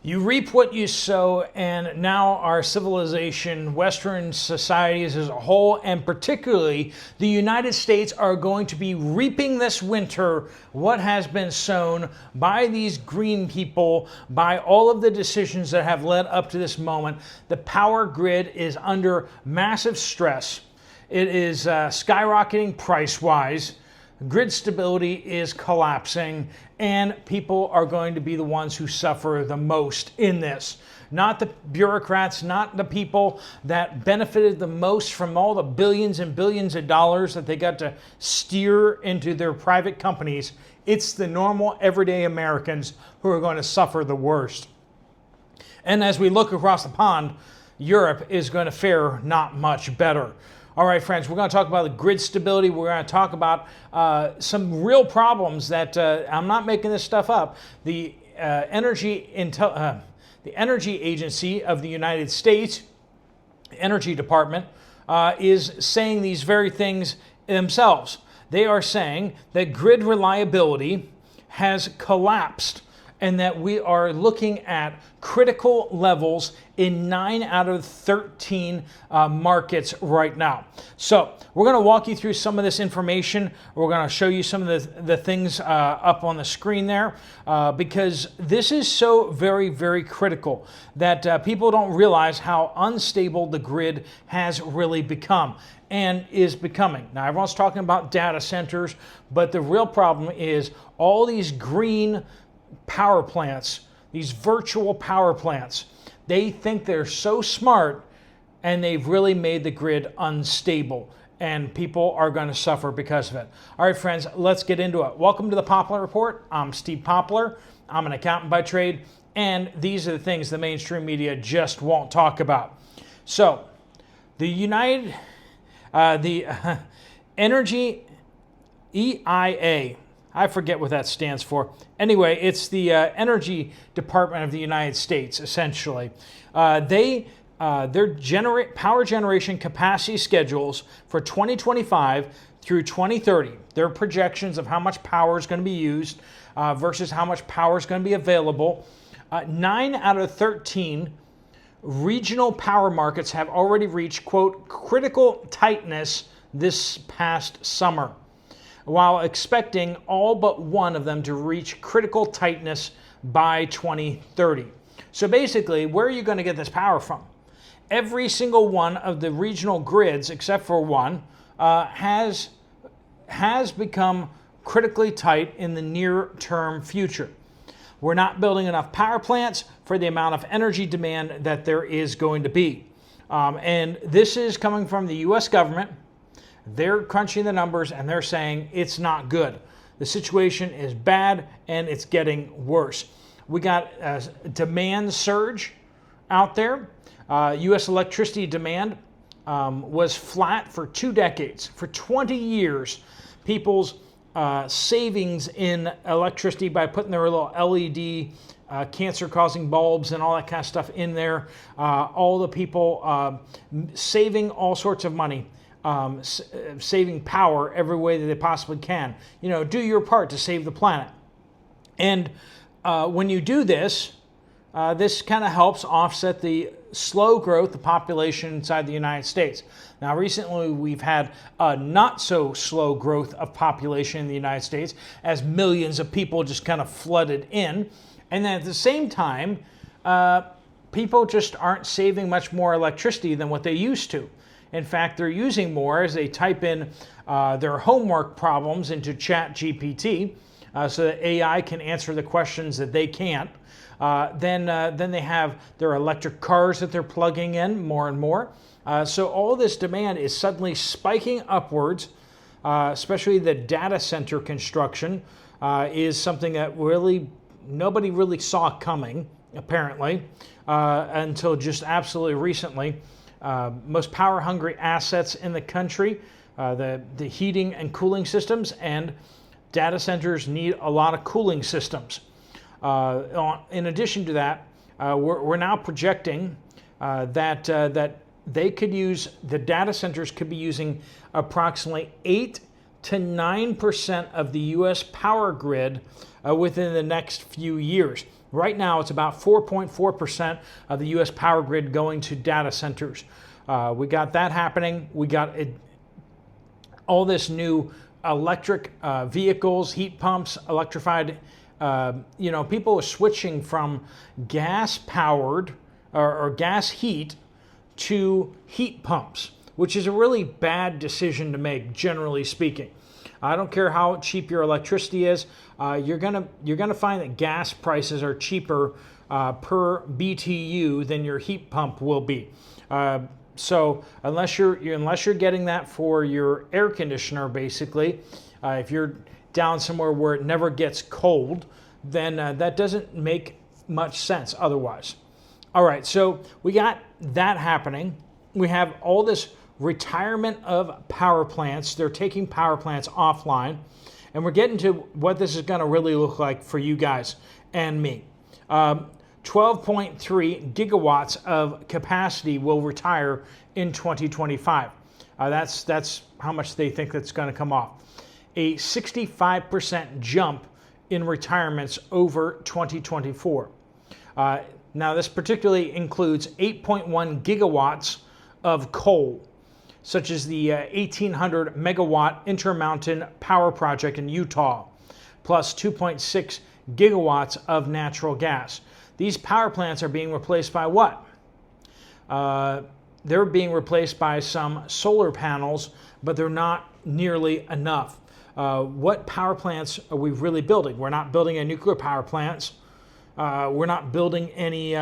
You reap what you sow, and now our civilization, Western societies as a whole, and particularly the United States, are going to be reaping this winter what has been sown by these green people, by all of the decisions that have led up to this moment. The power grid is under massive stress. It is skyrocketing price-wise. Grid stability is collapsing, and people are going to be the ones who suffer the most in this. Not the bureaucrats, not the people that benefited the most from all the billions and billions of dollars that they got to steer into their private companies. It's the normal, everyday Americans who are going to suffer the worst. And as we look across the pond, Europe is going to fare not much better. All right, friends, we're going to talk about the grid stability. We're going to talk about some real problems that I'm not making this stuff up. The Energy Agency of the United States, Energy Department, is saying these very things themselves. They are saying that grid reliability has collapsed and that we are looking at critical levels in 9 out of 13 markets right now. So we're going to walk you through some of this information. We're going to show you some of the things up on the screen there because this is so very, very critical that people don't realize how unstable the grid has really become and is becoming. Now, everyone's talking about data centers, but the real problem is all these green power plants, these virtual power plants. They think they're so smart, and they've really made the grid unstable, and people are going to suffer because of it. All right, friends, let's get into it. Welcome to the Poplar Report. I'm Steve Poplar. I'm an accountant by trade, and these are the things the mainstream media just won't talk about. So, the Energy EIA, I forget what that stands for. Anyway, it's the Energy Department of the United States, essentially. Their power generation capacity schedules for 2025 through 2030, their projections of how much power is going to be used versus how much power is going to be available. 9 out of 13 regional power markets have already reached, quote, critical tightness this past summer, while expecting all but one of them to reach critical tightness by 2030. So basically, where are you going to get this power from? Every single one of the regional grids, except for one, has become critically tight in the near-term future. We're not building enough power plants for the amount of energy demand that there is going to be. And this is coming from the U.S. government. They're crunching the numbers and they're saying it's not good. The situation is bad and it's getting worse. We got a demand surge out there. U.S. electricity demand was flat for 2 decades. For 20 years, people's savings in electricity by putting their little LED cancer-causing bulbs and all that kind of stuff in there, all the people saving all sorts of money. Saving power every way that they possibly can. You know, do your part to save the planet. And when you do this, this kind of helps offset the slow growth of population inside the United States. Now, recently we've had a not so slow growth of population in the United States as millions of people just kind of flooded in. And then at the same time, people just aren't saving much more electricity than what they used to. In fact, they're using more as they type in their homework problems into ChatGPT so that AI can answer the questions that they can't. Then they have their electric cars that they're plugging in more and more. So all this demand is suddenly spiking upwards, especially the data center construction is something that really nobody really saw coming, apparently, until just absolutely recently. Most power-hungry assets in the country, the heating and cooling systems, and data centers need a lot of cooling systems. In addition to that, we're now projecting that they could use, the data centers could be using approximately 8 to 9% of the U.S. power grid within the next few years. Right now, it's about 4.4% of the U.S. power grid going to data centers. We got that happening. We got all this new electric vehicles, heat pumps, electrified. People are switching from gas-powered or gas heat to heat pumps, which is a really bad decision to make, generally speaking. I don't care how cheap your electricity is. You're gonna find that gas prices are cheaper per BTU than your heat pump will be. So unless you're getting that for your air conditioner, basically, if you're down somewhere where it never gets cold, then that doesn't make much sense otherwise. All right, so we got that happening. We have all this retirement of power plants. They're taking power plants offline, and we're getting to what this is going to really look like for you guys and me. 12.3 gigawatts of capacity will retire in 2025. That's how much they think that's going to come off. A 65% jump in retirements over 2024. Now, this particularly includes 8.1 gigawatts of coal, such as the 1,800 megawatt Intermountain Power Project in Utah, plus 2.6 gigawatts of natural gas. These power plants are being replaced by what? They're being replaced by some solar panels, but they're not nearly enough. What power plants are we really building? We're not building any nuclear power plants. We're not building any.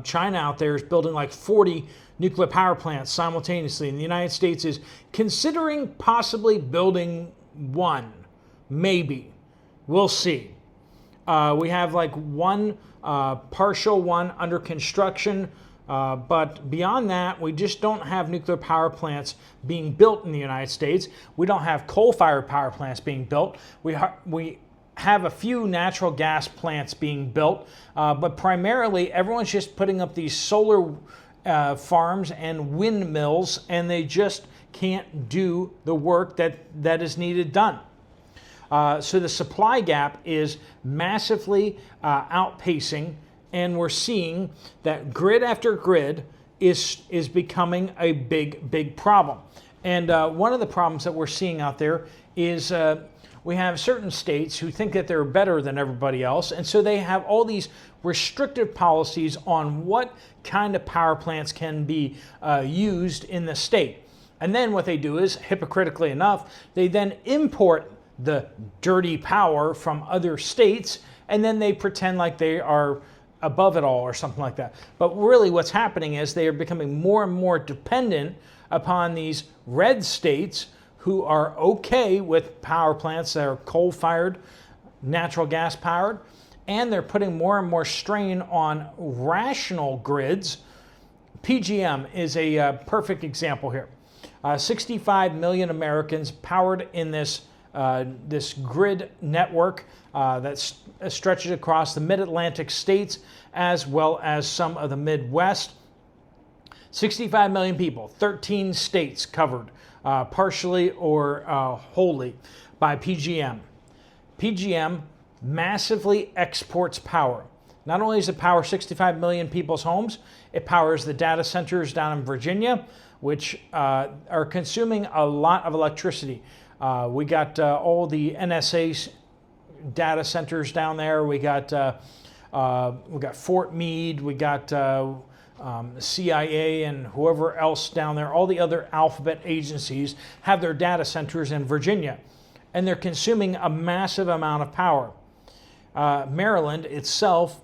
China out there is building like 40 nuclear power plants simultaneously, and the United States is considering possibly building one, maybe. We'll see. We have like one partial one under construction, but beyond that, we just don't have nuclear power plants being built in the United States. We don't have coal-fired power plants being built. We have a few natural gas plants being built, but primarily everyone's just putting up these solar farms and windmills, and they just can't do the work that is needed done. So the supply gap is massively outpacing, and we're seeing that grid after grid is becoming a big problem. And one of the problems that we're seeing out there is we have certain states who think that they're better than everybody else, and so they have all these restrictive policies on what kind of power plants can be used in the state. And then what they do is, hypocritically enough, they then import the dirty power from other states, and then they pretend like they are above it all or something like that. But really what's happening is they are becoming more and more dependent upon these red states who are okay with power plants that are coal-fired, natural gas-powered, and they're putting more and more strain on rational grids. PGM is a perfect example here. 65 million Americans powered in this grid network that stretches across the mid-Atlantic states as well as some of the Midwest. 65 million people, 13 states covered, partially or wholly by PGM. PGM massively exports power. Not only does it power 65 million people's homes, it powers the data centers down in Virginia, which are consuming a lot of electricity. We got all the NSA data centers down there. We got Fort Meade. We got CIA and whoever else down there. All the other alphabet agencies have their data centers in Virginia, and they're consuming a massive amount of power. Maryland itself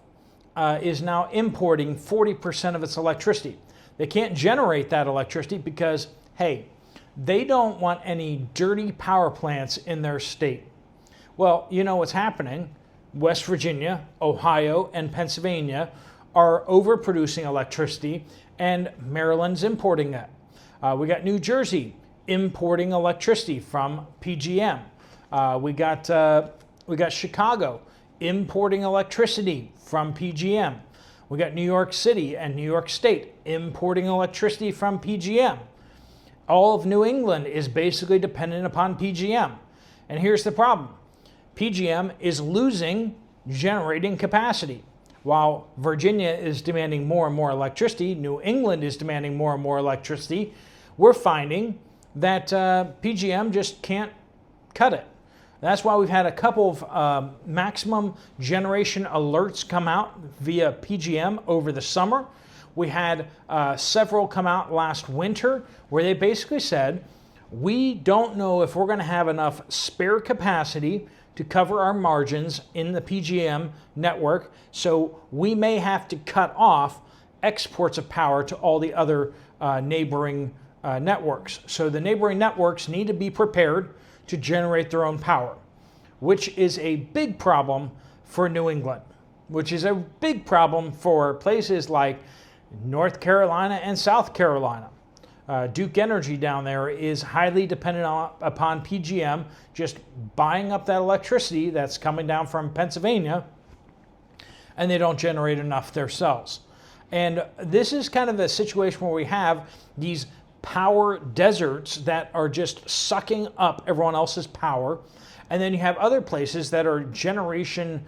is now importing 40% of its electricity. They can't generate that electricity because, hey, they don't want any dirty power plants in their state. Well, you know what's happening. West Virginia, Ohio, and Pennsylvania are overproducing electricity, and Maryland's importing that. We got New Jersey importing electricity from PGM. We got Chicago importing electricity from PGM. We got New York City and New York State importing electricity from PGM. All of New England is basically dependent upon PGM. And here's the problem. PGM is losing generating capacity. While Virginia is demanding more and more electricity, New England is demanding more and more electricity, we're finding that PJM just can't cut it. That's why we've had a couple of maximum generation alerts come out via PJM over the summer. We had several come out last winter where they basically said, we don't know if we're going to have enough spare capacity to cover our margins in the PJM network, so we may have to cut off exports of power to all the other neighboring networks. So the neighboring networks need to be prepared to generate their own power, which is a big problem for New England, which is a big problem for places like North Carolina and South Carolina. Duke Energy down there is highly dependent upon PJM just buying up that electricity that's coming down from Pennsylvania, and they don't generate enough themselves. And this is kind of a situation where we have these power deserts that are just sucking up everyone else's power, and then you have other places that are generation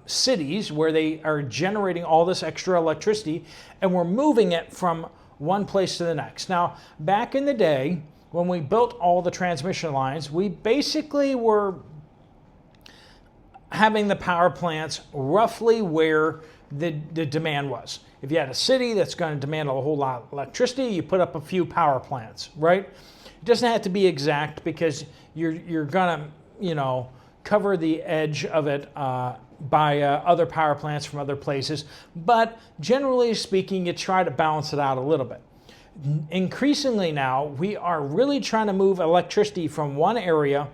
cities where they are generating all this extra electricity, and we're moving it from one place to the next. Now, back in the day, when we built all the transmission lines, we basically were having the power plants roughly where the demand was. If you had a city that's going to demand a whole lot of electricity, you put up a few power plants, right? It doesn't have to be exact because you're going to, cover the edge of it by other power plants from other places. But generally speaking, you try to balance it out a little bit. Increasingly now, we are really trying to move electricity from one area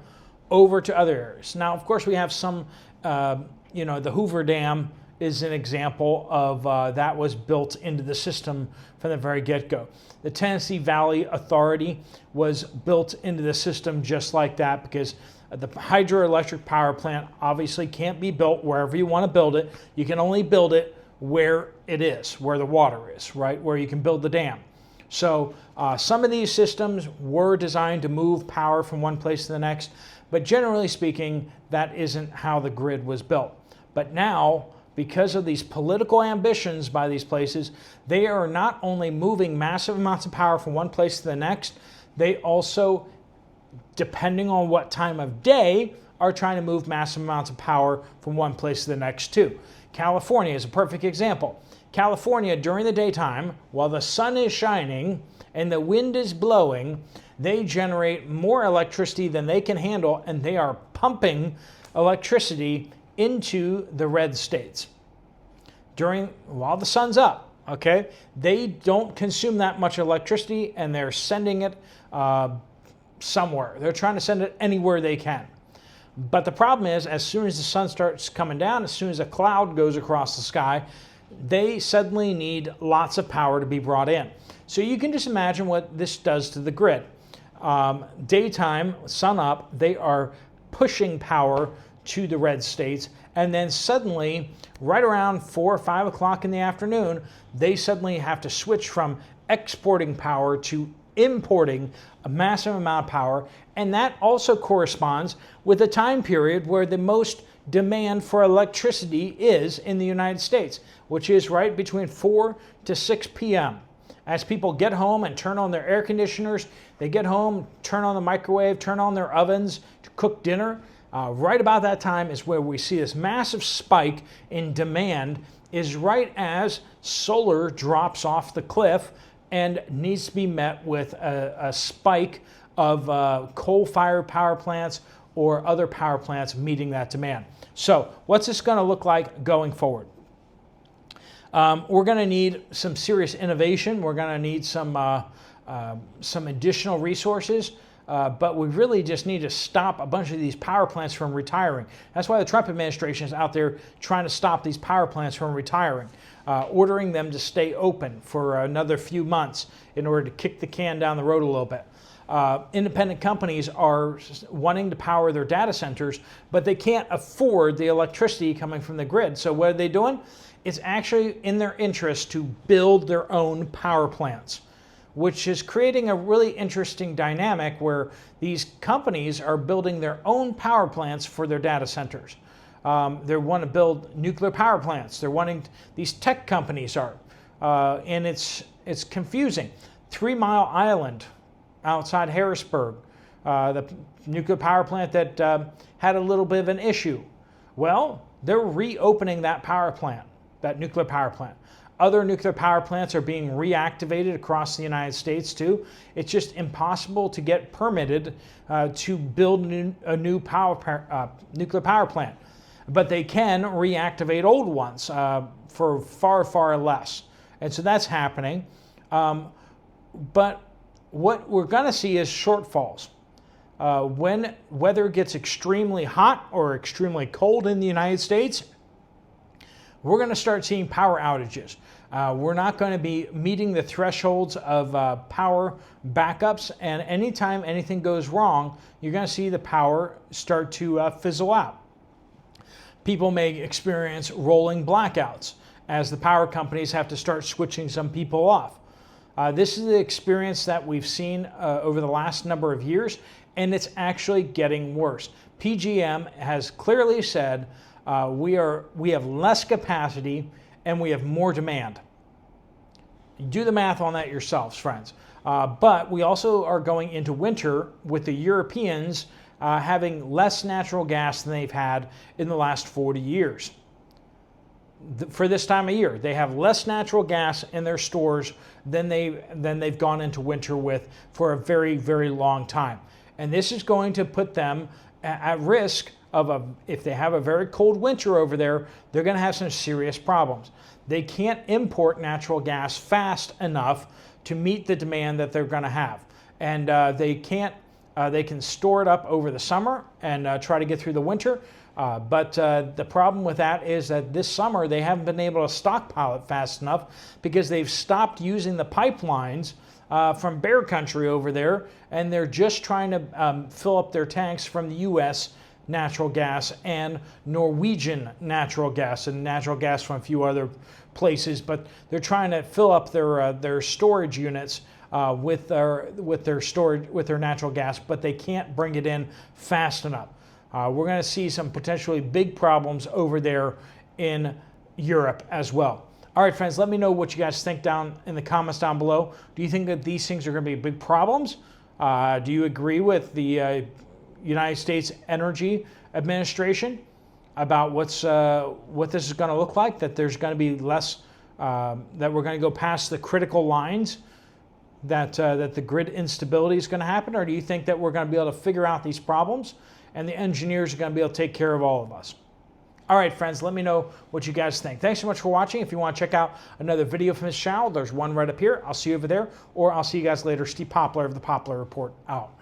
over to other areas. Now, of course, we have some, the Hoover Dam is an example of that was built into the system from the very get-go. The Tennessee Valley Authority was built into the system just like that because the hydroelectric power plant obviously can't be built wherever you want to build it. You can only build it where it is, where the water is, right? Where you can build the dam. So some of these systems were designed to move power from one place to the next, but generally speaking, that isn't how the grid was built. But now, because of these political ambitions by these places, they are not only moving massive amounts of power from one place to the next, they also, depending on what time of day, are trying to move massive amounts of power from one place to the next too. California is a perfect example. California, during the daytime, while the sun is shining and the wind is blowing, they generate more electricity than they can handle, and they are pumping electricity into the red states while the sun's up. Okay, they don't consume that much electricity, and they're sending it somewhere. They're trying to send it anywhere they can. But the problem is, as soon as the sun starts coming down, as soon as a cloud goes across the sky, they suddenly need lots of power to be brought in. So you can just imagine what this does to the grid. Daytime, sun up, they are pushing power to the red states, and then suddenly, right around 4 or 5 o'clock in the afternoon, they suddenly have to switch from exporting power to importing a massive amount of power, and that also corresponds with a time period where the most demand for electricity is in the United States, which is right between 4 to 6 p.m. As people get home and turn on their air conditioners, they get home, turn on the microwave, turn on their ovens to cook dinner. Right about that time is where we see this massive spike in demand, is right as solar drops off the cliff and needs to be met with a spike of coal-fired power plants or other power plants meeting that demand. So what's this going to look like going forward? We're going to need some serious innovation. We're going to need some additional resources. But we really just need to stop a bunch of these power plants from retiring. That's why the Trump administration is out there trying to stop these power plants from retiring, ordering them to stay open for another few months in order to kick the can down the road a little bit. Independent companies are wanting to power their data centers, but they can't afford the electricity coming from the grid. So what are they doing? It's actually in their interest to build their own power plants, which is creating a really interesting dynamic where these companies are building their own power plants for their data centers. They want to build nuclear power plants. They're wanting, these tech companies are, and it's confusing. 3 Mile Island outside Harrisburg, the nuclear power plant that had a little bit of an issue. Well, they're reopening that power plant, that nuclear power plant. Other nuclear power plants are being reactivated across the United States too. It's just impossible to get permitted to build a new nuclear power plant. But they can reactivate old ones for far, far less. And so that's happening. But what we're going to see is shortfalls. When weather gets extremely hot or extremely cold in the United States, we're going to start seeing power outages. We're not going to be meeting the thresholds of power backups, and anytime anything goes wrong, you're going to see the power start to fizzle out. People may experience rolling blackouts as the power companies have to start switching some people off. This is the experience that we've seen over the last number of years, and it's actually getting worse. PGM has clearly said we have less capacity and we have more demand. Do the math on that yourselves, friends. But we also are going into winter with the Europeans having less natural gas than they've had in the last 40 years. For this time of year, they have less natural gas in their stores than they've gone into winter with for a very, very long time. And this is going to put them at risk of if they have a very cold winter over there, they're going to have some serious problems. They can't import natural gas fast enough to meet the demand that they're going to have. And they can store it up over the summer and try to get through the winter. But the problem with that is that this summer they haven't been able to stockpile it fast enough because they've stopped using the pipelines from Bear Country over there, and they're just trying to fill up their tanks from the U.S. natural gas and Norwegian natural gas and natural gas from a few other places, but they're trying to fill up their storage units with their natural gas, but they can't bring it in fast enough. We're going to see some potentially big problems over there in Europe as well. All right, friends, let me know what you guys think down in the comments down below. Do you think that these things are going to be big problems? Do you agree with the United States Energy Administration about what this is going to look like, that there's going to be less, that we're going to go past the critical lines, that the grid instability is going to happen? Or do you think that we're going to be able to figure out these problems and the engineers are going to be able to take care of all of us? All right, friends, let me know what you guys think. Thanks so much for watching. If you want to check out another video from this channel, there's one right up here. I'll see you over there, or I'll see you guys later. Steve Poplar of the Poplar Report out.